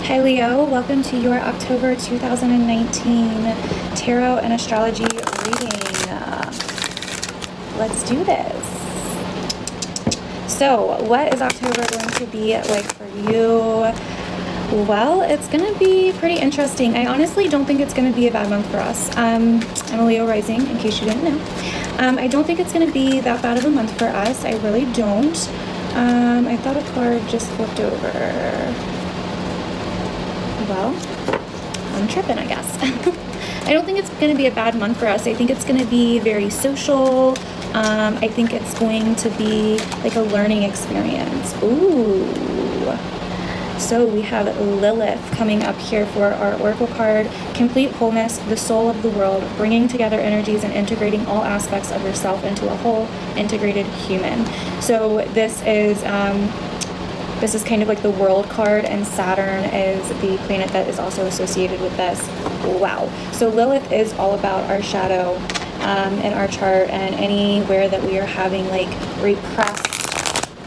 Hi Leo, welcome to your October 2019 Tarot and Astrology reading. Let's do this. So, what is October going to be like for you? Well, it's going to be pretty interesting. I honestly don't think it's going to be a bad month for us. I'm a Leo rising, in case you didn't know. I don't think it's going to be that bad of a month for us. I really don't. I thought a card just flipped over. Well, I'm tripping, I guess. I don't think it's going to be a bad month for us. I think it's going to be very social. I think it's going to be like a learning experience. Ooh. So we have Lilith coming up here for our Oracle card. Complete wholeness, the soul of the world, bringing together energies and integrating all aspects of yourself into a whole integrated human. So this is kind of like the world card, and Saturn is the planet that is also associated with this. Wow. So Lilith is all about our shadow in our chart, and anywhere that we are having like repressed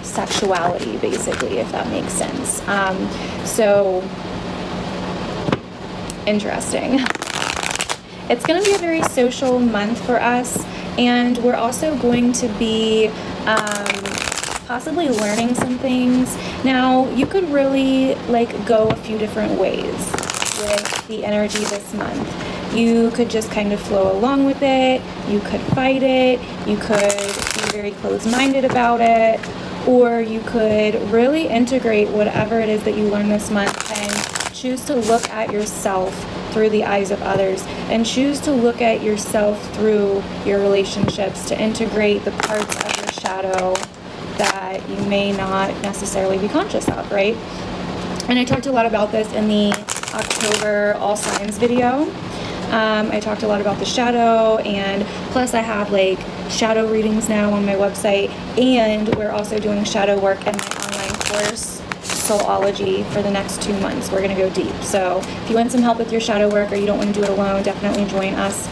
sexuality, basically, if that makes sense. So interesting. It's going to be a very social month for us, and we're also going to be possibly learning some things. Now, you could really like go a few different ways with the energy this month. You could just kind of flow along with it. You could fight it. You could be very closed-minded about it. Or you could really integrate whatever it is that you learn this month and choose to look at yourself through the eyes of others, and choose to look at yourself through your relationships to integrate the parts of your shadow that you may not necessarily be conscious of, right? And I talked a lot about this in the October All Signs video. I talked a lot about the shadow, and plus I have like shadow readings now on my website, and we're also doing shadow work in my online course, Soulology, for the next 2 months. We're going to go deep. So if you want some help with your shadow work, or you don't want to do it alone, definitely join us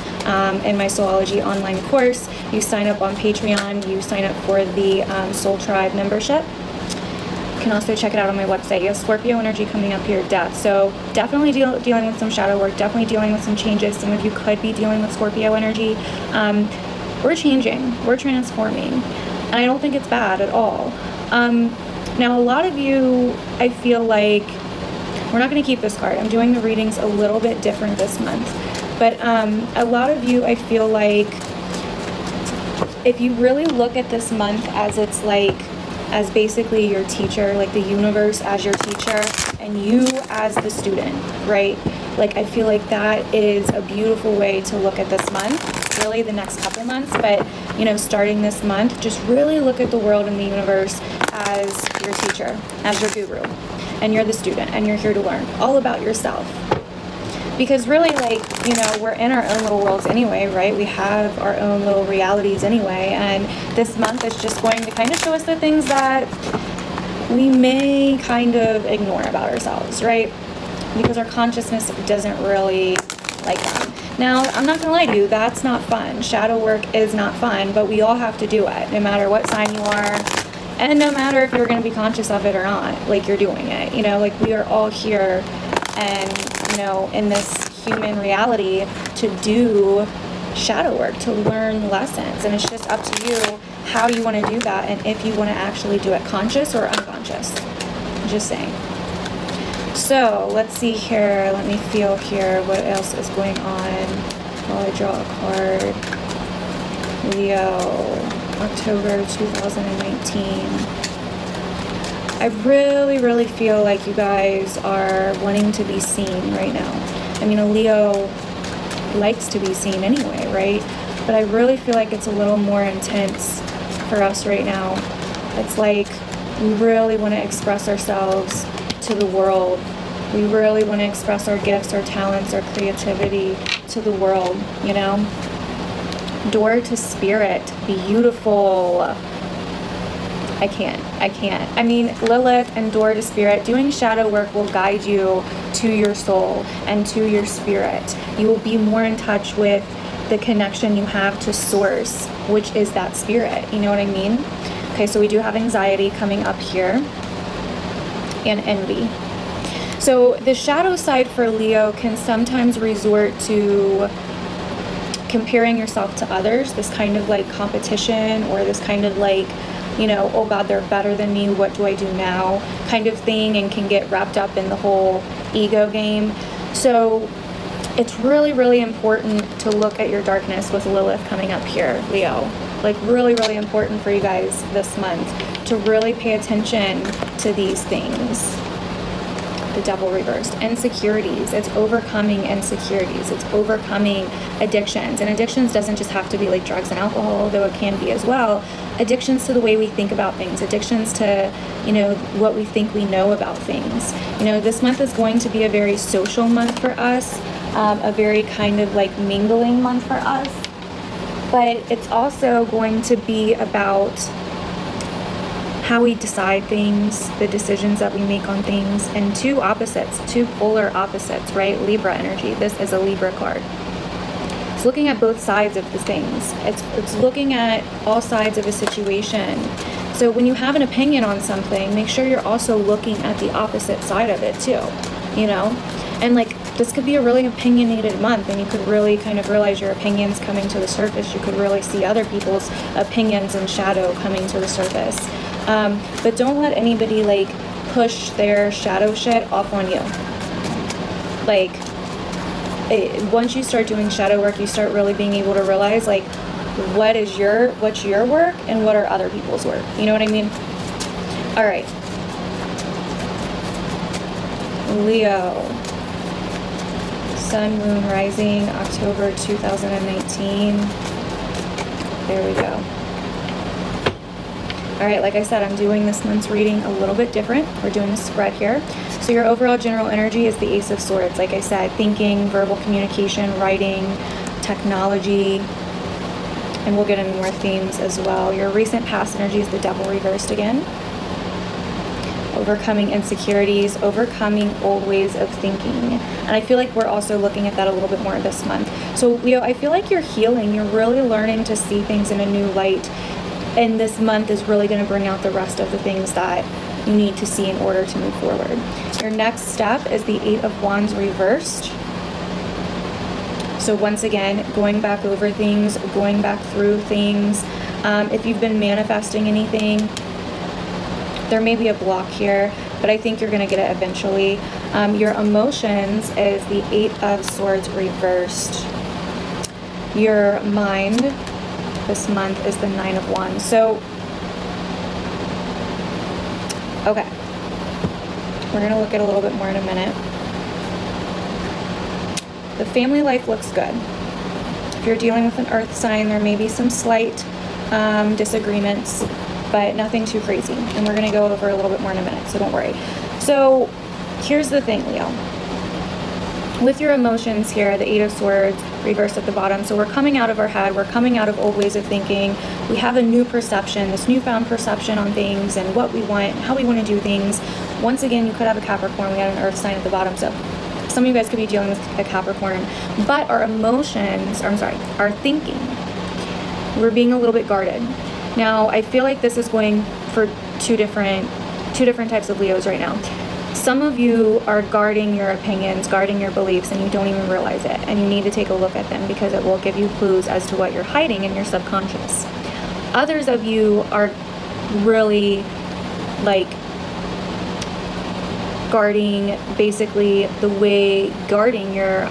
in my Soulology online course. You sign up on Patreon, you sign up for the Soul Tribe membership. You can also check it out on my website. You have Scorpio energy coming up here, death. So definitely dealing with some shadow work, definitely dealing with some changes. Some of you could be dealing with Scorpio energy. We're changing, we're transforming, and I don't think it's bad at all. Now, a lot of you, I feel like, we're not going to keep this card. I'm doing the readings a little bit different this month. But a lot of you, I feel like, if you really look at this month as it's like, as basically your teacher, like the universe as your teacher, and you as the student, right? Like, I feel like that is a beautiful way to look at this month, really the next couple months, but, you know, starting this month, just really look at the world and the universe as your teacher, as your guru, and you're the student, and you're here to learn all about yourself. Because really, like, you know, we're in our own little worlds anyway, right? We have our own little realities anyway, and this month is just going to kind of show us the things that we may kind of ignore about ourselves, right? Because our consciousness doesn't really like them. Now, I'm not gonna lie to you, that's not fun. Shadow work is not fun, but we all have to do it, no matter what sign you are, and no matter if you're gonna be conscious of it or not, like, you're doing it, you know? Like, we are all here, and, you know, in this human reality, to do shadow work, to learn lessons, and it's just up to you how you want to do that, and if you want to actually do it conscious or unconscious. Just saying. So let's see here, let me feel here what else is going on while I draw a card. Leo, October 2019. I really feel like you guys are wanting to be seen right now. I mean, a Leo likes to be seen anyway, right? But I really feel like it's a little more intense for us right now. It's like we really want to express ourselves to the world. We really want to express our gifts, our talents, our creativity to the world, you know? Door to spirit, beautiful. I can't. I mean, Lilith and door to spirit, doing shadow work will guide you to your soul and to your spirit. You will be more in touch with the connection you have to source, which is that spirit. You know what I mean? Okay, so we do have anxiety coming up here, and envy. So the shadow side for Leo can sometimes resort to comparing yourself to others, this kind of like competition, or this kind of like, you know, oh God, they're better than me, what do I do now kind of thing, and can get wrapped up in the whole ego game. So it's really, really important to look at your darkness with Lilith coming up here, Leo. Like really, really important for you guys this month to really pay attention to these things. The Devil reversed. Insecurities. It's overcoming insecurities. It's overcoming addictions. And addictions doesn't just have to be like drugs and alcohol, though it can be as well. Addictions to the way we think about things. Addictions to, you know, what we think we know about things. You know, this month is going to be a very social month for us. A very kind of like mingling month for us. But it's also going to be about how we decide things, the decisions that we make on things, and two opposites, two polar opposites, right? Libra energy. This is a Libra card. It's looking at both sides of the things. It's looking at all sides of a situation. So when you have an opinion on something, make sure you're also looking at the opposite side of it too, you know? And like, this could be a really opinionated month, and you could really kind of realize your opinions coming to the surface. You could really see other people's opinions in shadow coming to the surface. But don't let anybody like push their shadow shit off on you. Like, once you start doing shadow work, you start really being able to realize like what's your work and what are other people's work. You know what I mean? All right. Leo. Sun, Moon, Rising, October 2019. There we go. All right, like I said, I'm doing this month's reading a little bit different. We're doing a spread here. So your overall general energy is the Ace of Swords. Like I said, thinking, verbal communication, writing, technology, and we'll get into more themes as well. Your recent past energy is the Devil reversed again. Overcoming insecurities, overcoming old ways of thinking. And I feel like we're also looking at that a little bit more this month. So Leo, I feel like you're healing. You're really learning to see things in a new light. And this month is really going to bring out the rest of the things that you need to see in order to move forward. Your next step is the Eight of Wands reversed. So once again, going back over things, going back through things. If you've been manifesting anything, there may be a block here, but I think you're going to get it eventually. Your emotions is the Eight of Swords reversed. Your mind this month is the Nine of Wands. So, okay. We're going to look at a little bit more in a minute. The family life looks good. If you're dealing with an earth sign, there may be some slight disagreements, but nothing too crazy. And we're going to go over a little bit more in a minute, so don't worry. So here's the thing, Leo. With your emotions here, the Eight of Swords reversed at the bottom. So we're coming out of our head. We're coming out of old ways of thinking. We have a new perception, this newfound perception on things and what we want, how we want to do things. Once again, you could have a Capricorn. We had an earth sign at the bottom. So some of you guys could be dealing with a Capricorn. But our emotions, or I'm sorry, our thinking, we're being a little bit guarded. Now, I feel like this is going for two different types of Leos right now. Some of you are guarding your opinions, guarding your beliefs, and you don't even realize it. And you need to take a look at them because it will give you clues as to what you're hiding in your subconscious. Others of you are really like guarding basically the way, guarding your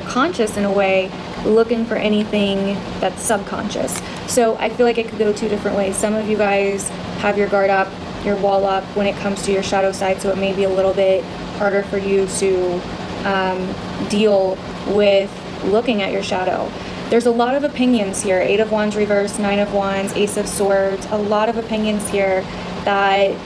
conscious in a way, looking for anything that's subconscious. So I feel like it could go two different ways. Some of you guys have your guard up, your wall up when it comes to your shadow side, so it may be a little bit harder for you to deal with looking at your shadow. There's a lot of opinions here. Eight of Wands reversed, Nine of Wands, Ace of Swords, a lot of opinions here that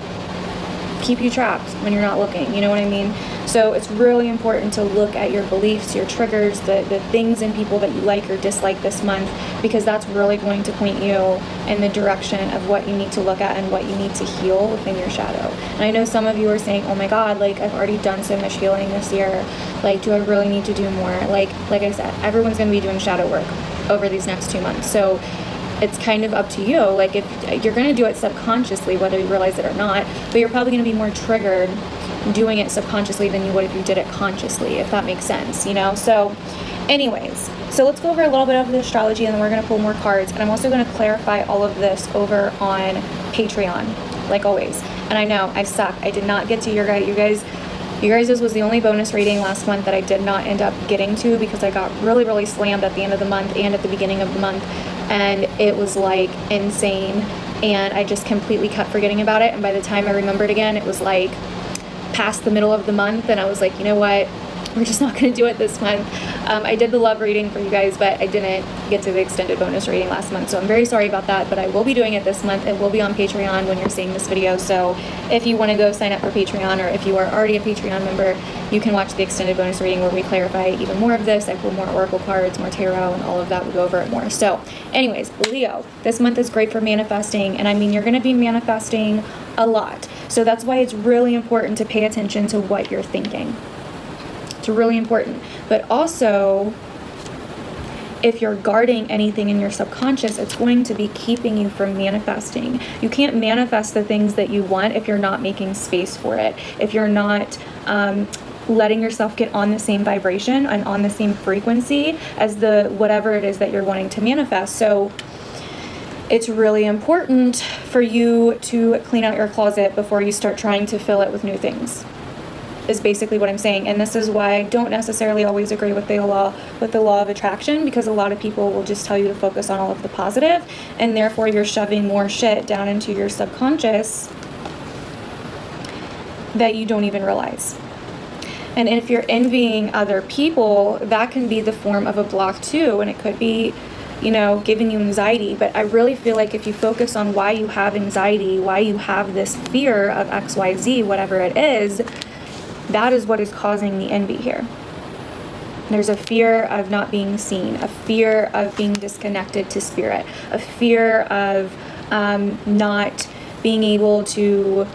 keep you trapped when you're not looking, you know what I mean? So it's really important to look at your beliefs, your triggers, the things and people that you like or dislike this month, because that's really going to point you in the direction of what you need to look at and what you need to heal within your shadow. And I know some of you are saying, oh my God, like I've already done so much healing this year. Like, do I really need to do more? Like I said, everyone's going to be doing shadow work over these next 2 months. So it's kind of up to you. Like, if you're going to do it subconsciously, whether you realize it or not, but you're probably going to be more triggered doing it subconsciously than you would if you did it consciously, if that makes sense, you know? So anyways, so let's go over a little bit of the astrology, and then we're going to pull more cards. And I'm also going to clarify all of this over on Patreon, like always. And I know I suck. I did not get to your guys. You guys' was the only bonus reading last month that I did not end up getting to because I got really, really slammed at the end of the month and at the beginning of the month. And it was like insane. And I just completely kept forgetting about it. And by the time I remembered again, it was like past the middle of the month. And I was like, you know what? We're just not going to do it this month. I did the love reading for you guys, but I didn't get to the extended bonus reading last month. So I'm very sorry about that, but I will be doing it this month. It will be on Patreon when you're seeing this video. So if you want to go sign up for Patreon, or if you are already a Patreon member, you can watch the extended bonus reading where we clarify even more of this. I pull more oracle cards, more tarot, and all of that. We go over it more. So anyways, Leo, this month is great for manifesting. And I mean, you're going to be manifesting a lot. So that's why it's really important to pay attention to what you're thinking. It's really important. But also, if you're guarding anything in your subconscious, it's going to be keeping you from manifesting. You can't manifest the things that you want if you're not making space for it. If you're not letting yourself get on the same vibration and on the same frequency as the whatever it is that you're wanting to manifest. So it's really important for you to clean out your closet before you start trying to fill it with new things, is basically what I'm saying. And this is why I don't necessarily always agree with the law of attraction, because a lot of people will just tell you to focus on all of the positive, and therefore you're shoving more shit down into your subconscious that you don't even realize. And if you're envying other people, that can be the form of a block too, and it could be, you know, giving you anxiety. But I really feel like if you focus on why you have anxiety, why you have this fear of XYZ, whatever it is, that is what is causing the envy here. There's a fear of not being seen, a fear of being disconnected to spirit, a fear of not being able to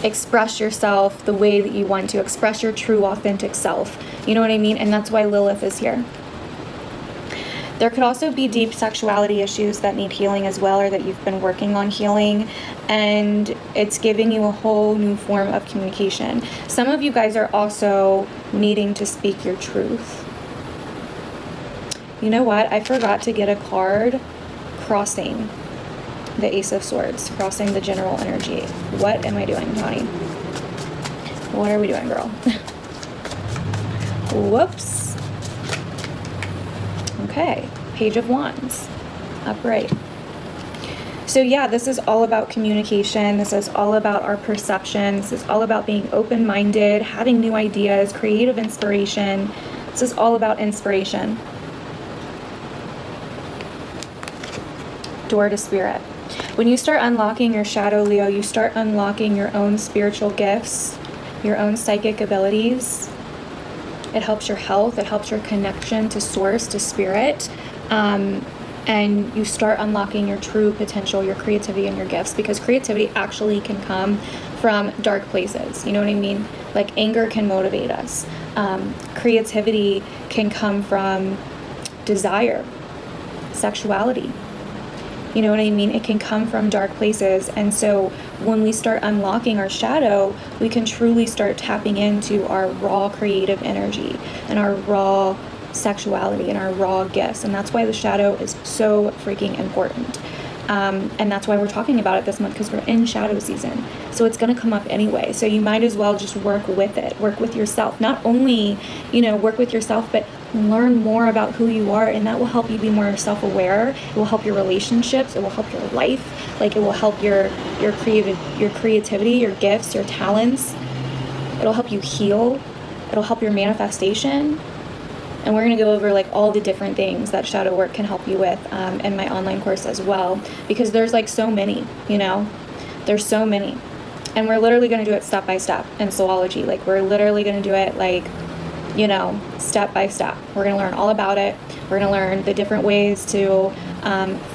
express yourself the way that you want to, express your true, authentic self. You know what I mean? And that's why Lilith is here. There could also be deep sexuality issues that need healing as well, or that you've been working on healing, and it's giving you a whole new form of communication. Some of you guys are also needing to speak your truth. You know what? I forgot to get a card crossing the Ace of Swords, crossing the general energy. What am I doing, Tawny? What are we doing, girl? Whoops. Okay, Page of Wands, upright. So yeah, this is all about communication. This is all about our perception. This is all about being open-minded, having new ideas, creative inspiration. This is all about inspiration. Door to spirit. When you start unlocking your shadow, Leo, you start unlocking your own spiritual gifts, your own psychic abilities. It helps your health. It helps your connection to source, to spirit. And you start unlocking your true potential, your creativity, and your gifts, because creativity actually can come from dark places. You know what I mean? Like anger can motivate us. Creativity can come from desire, sexuality. You know what I mean? It can come from dark places. And so when we start unlocking our shadow, we can truly start tapping into our raw creative energy and our raw sexuality and our raw gifts. And that's why the shadow is so freaking important. And that's why we're talking about it this month, because we're in shadow season. So it's going to come up anyway. So you might as well just work with it, work with yourself. Not only, you know, work with yourself, but learn more about who you are, and that will help you be more self-aware. It will help your relationships. It will help your life. Like, it will help your creativity, your gifts, your talents. It'll help you heal. It'll help your manifestation. And we're going to go over like all the different things that shadow work can help you with in my online course as well, because there's like so many, you know, there's so many. And we're literally going to do it step by step in Soulology. Like, we're literally going to do it like, you know, step by step. We're going to learn all about it. We're going to learn the different ways to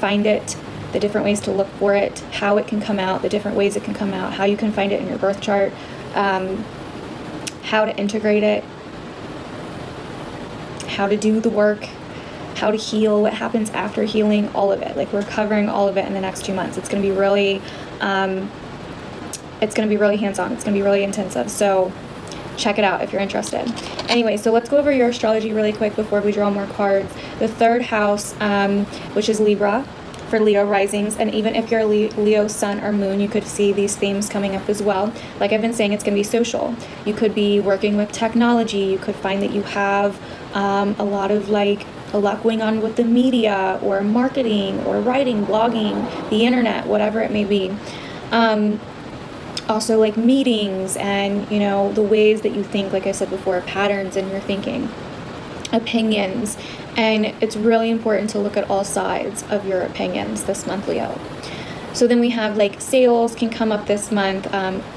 find it, the different ways to look for it, how it can come out, the different ways it can come out, how you can find it in your birth chart, how to integrate it, how to do the work, how to heal, what happens after healing, all of it. Like, we're covering all of it in the next 2 months. It's going to be really, hands-on. It's going to be really intensive. So check it out if you're interested. Anyway, so let's go over your astrology really quick before we draw more cards. The third house, which is Libra, for Leo risings, and even if you're a Leo sun or moon, you could see these themes coming up as well. Like I've been saying, it's going to be social. You could be working with technology. You could find that you have a lot going on with the media or marketing or writing, blogging, the internet, whatever it may be. Also like meetings and, you know, the ways that you think, like I said before, patterns in your thinking, opinions. And it's really important to look at all sides of your opinions this month, Leo. So then we have like sales can come up this month,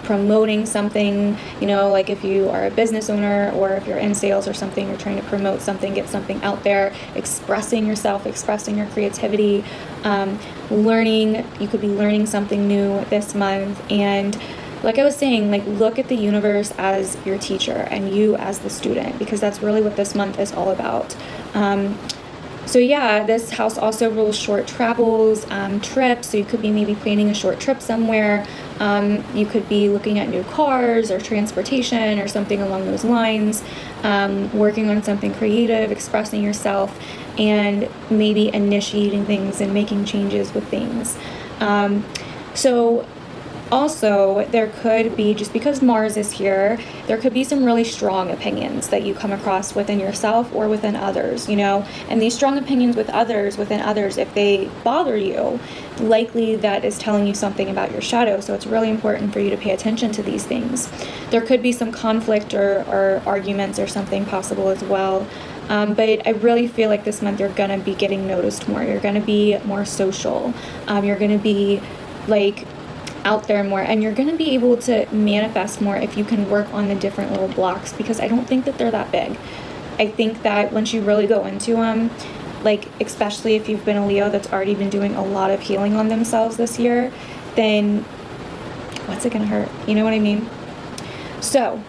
promoting something, you know, like if you are a business owner or if you're in sales or something, you're trying to promote something, get something out there, expressing yourself, expressing your creativity, learning. You could be learning something new this month. And like I was saying, like look at the universe as your teacher and you as the student, because that's really what this month is all about. So yeah, this house also rules short travels, trips. So you could be maybe planning a short trip somewhere. You could be looking at new cars or transportation or something along those lines, working on something creative, expressing yourself, and maybe initiating things and making changes with things. So also, there could be, just because Mars is here, there could be some really strong opinions that you come across within yourself or within others, you know, and these strong opinions within others, if they bother you, likely that is telling you something about your shadow. So it's really important for you to pay attention to these things. There could be some conflict or arguments or something possible as well. But I really feel like this month you're going to be getting noticed more. You're going to be more social. You're going to be like out there more, and you're going to be able to manifest more if you can work on the different little blocks, because I don't think that they're that big. I think that once you really go into them, like especially if you've been a Leo that's already been doing a lot of healing on themselves this year, then what's it going to hurt? You know what I mean? So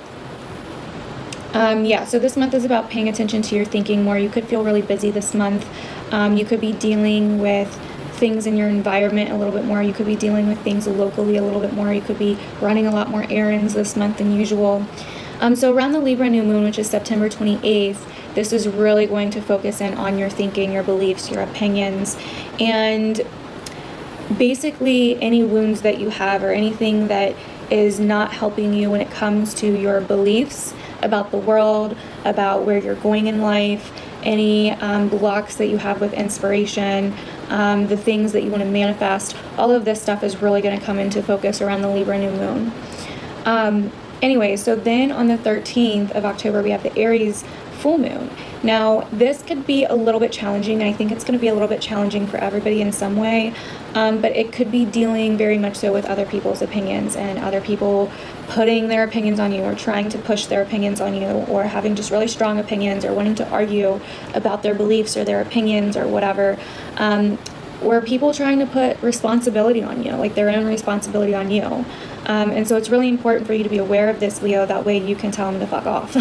yeah, so this month is about paying attention to your thinking more. You could feel really busy this month. You could be dealing with things in your environment a little bit more. You could be dealing with things locally a little bit more. You could be running a lot more errands this month than usual. So around the Libra New Moon, which is September 28th, this is really going to focus in on your thinking, your beliefs, your opinions, and basically any wounds that you have or anything that is not helping you when it comes to your beliefs about the world, about where you're going in life, any blocks that you have with inspiration, the things that you want to manifest. All of this stuff is really going to come into focus around the Libra New Moon. Anyway, so then on the 13th of October, we have the Aries full moon. Now, this could be a little bit challenging, and I think it's going to be a little bit challenging for everybody in some way, but it could be dealing very much so with other people's opinions and other people putting their opinions on you or trying to push their opinions on you, or having just really strong opinions or wanting to argue about their beliefs or their opinions or whatever, or people trying to put responsibility on you, like their own responsibility on you. And so it's really important for you to be aware of this, Leo. That way you can tell them to fuck off,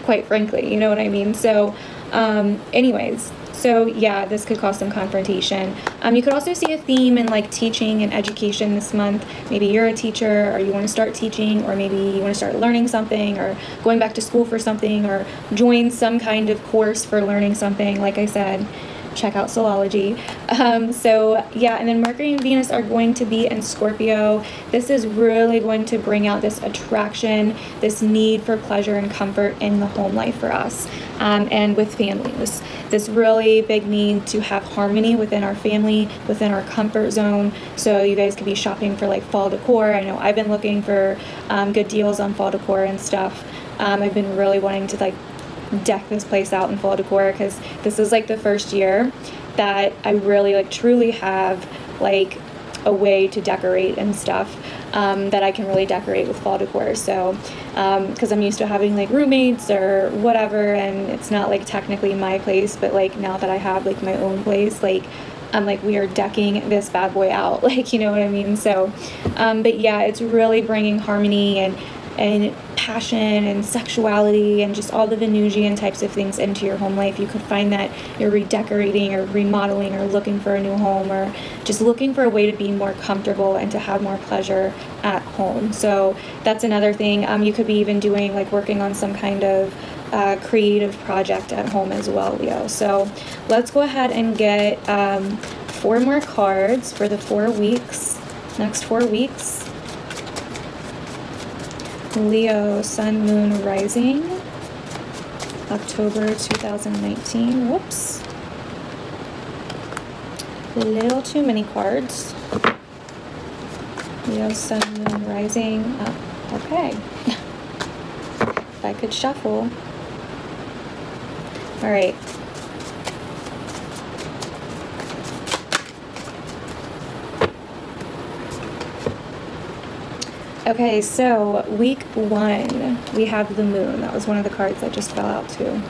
quite frankly, you know what I mean? So anyways, so yeah, this could cause some confrontation. You could also see a theme in like teaching and education this month. Maybe you're a teacher, or you want to start teaching, or maybe you want to start learning something, or going back to school for something, or join some kind of course for learning something. Like I said, check out Soulology. So yeah, and then Mercury and Venus are going to be in Scorpio. This is really going to bring out this attraction, this need for pleasure and comfort in the home life for us, and with families. This really big need to have harmony within our family, within our comfort zone. So you guys could be shopping for like fall decor. I know I've been looking for good deals on fall decor and stuff. I've been really wanting to like deck this place out in fall decor, because this is like the first year that I really like truly have like a way to decorate and stuff, that I can really decorate with fall decor. So because I'm used to having like roommates or whatever, and it's not like technically my place, but like now that I have like my own place, like I'm like, we are decking this bad boy out, like, you know what I mean? So but yeah, it's really bringing harmony, and and passion and sexuality and just all the Venusian types of things into your home life. You could find that you're redecorating or remodeling or looking for a new home, or just looking for a way to be more comfortable and to have more pleasure at home. So that's another thing. You could be even doing, like, working on some kind of creative project at home as well, Leo. So let's go ahead and get 4 more cards for the 4 weeks, next 4 weeks. Leo, Sun, Moon, Rising, October 2019. Whoops. A little too many cards. Leo, Sun, Moon, Rising. Oh, okay. If I could shuffle. All right. Okay, so week 1, we have the moon. That was one of the cards that just fell out too.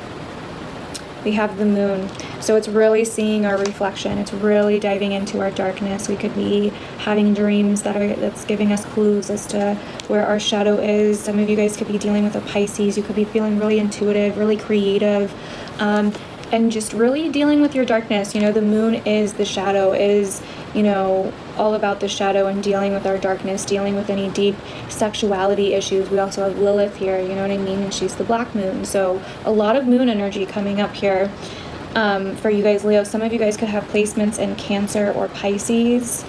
We have the moon. So it's really seeing our reflection. It's really diving into our darkness. We could be having dreams that's giving us clues as to where our shadow is. Some of you guys could be dealing with a Pisces. You could be feeling really intuitive, really creative, and just really dealing with your darkness. You know, the moon is the shadow, is, you know, all about the shadow and dealing with our darkness, dealing with any deep sexuality issues. We also have Lilith here, you know what I mean? And she's the black moon. So a lot of moon energy coming up here for you guys, Leo. Some of you guys could have placements in Cancer or Pisces.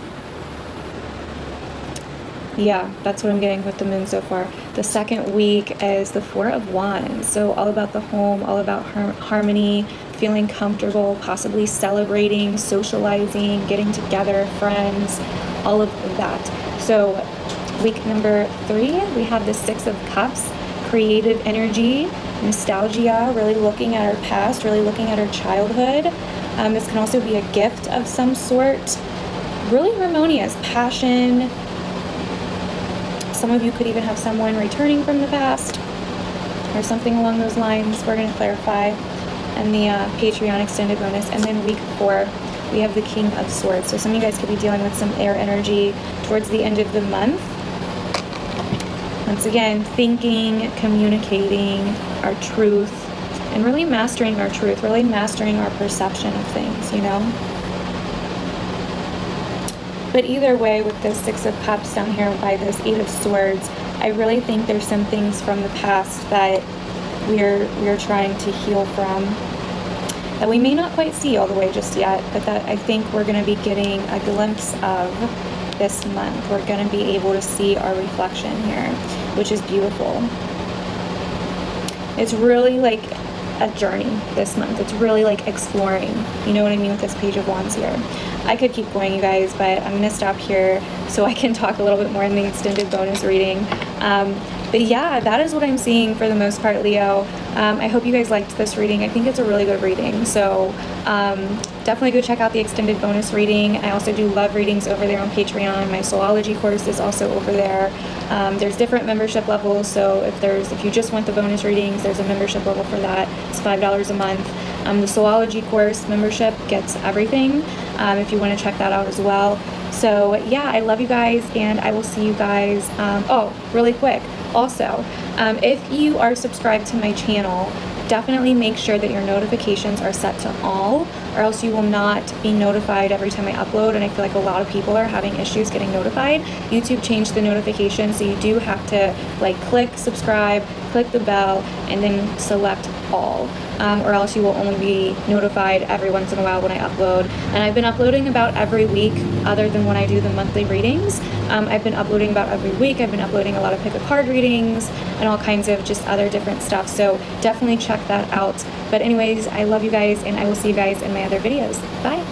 Yeah, that's what I'm getting with the moon so far. The second week is the 4 of Wands. So all about the home, all about harmony, feeling comfortable, possibly celebrating, socializing, getting together, friends, all of that. So week number 3, we have the 6 of Cups, creative energy, nostalgia, really looking at our past, really looking at our childhood. This can also be a gift of some sort. Really harmonious, passion. Some of you could even have someone returning from the past or something along those lines. We're going to clarify in the Patreon extended bonus. And then week 4, we have the King of Swords. So some of you guys could be dealing with some air energy towards the end of the month. Once again, thinking, communicating our truth, and really mastering our truth, really mastering our perception of things, you know? But either way, with this 6 of Cups down here by this 8 of Swords, I really think there's some things from the past that we're trying to heal from, that we may not quite see all the way just yet, but that I think we're going to be getting a glimpse of this month. We're going to be able to see our reflection here, which is beautiful. It's really like a journey this month. It's really like exploring, you know what I mean, with this Page of Wands here. I could keep going, you guys, but I'm going to stop here so I can talk a little bit more in the extended bonus reading. But yeah, that is what I'm seeing for the most part, Leo. I hope you guys liked this reading. I think it's a really good reading. So definitely go check out the extended bonus reading. I also do love readings over there on Patreon. My Soulology course is also over there. There's different membership levels. So if you just want the bonus readings, there's a membership level for that. It's $5 a month. The Soulology course membership gets everything, if you want to check that out as well. So yeah, I love you guys, and I will see you guys. Oh, really quick. Also, if you are subscribed to my channel, definitely make sure that your notifications are set to all, or else you will not be notified every time I upload. And I feel like a lot of people are having issues getting notified. YouTube changed the notification, so you do have to like click subscribe, click the bell, and then select all, or else you will only be notified every once in a while when I upload. And I've been uploading about every week, other than when I do the monthly readings. I've been uploading about every week. I've been uploading a lot of pick a card readings and all kinds of just other different stuff, so definitely check that out. But anyways, I love you guys, and I will see you guys in my other videos. Bye.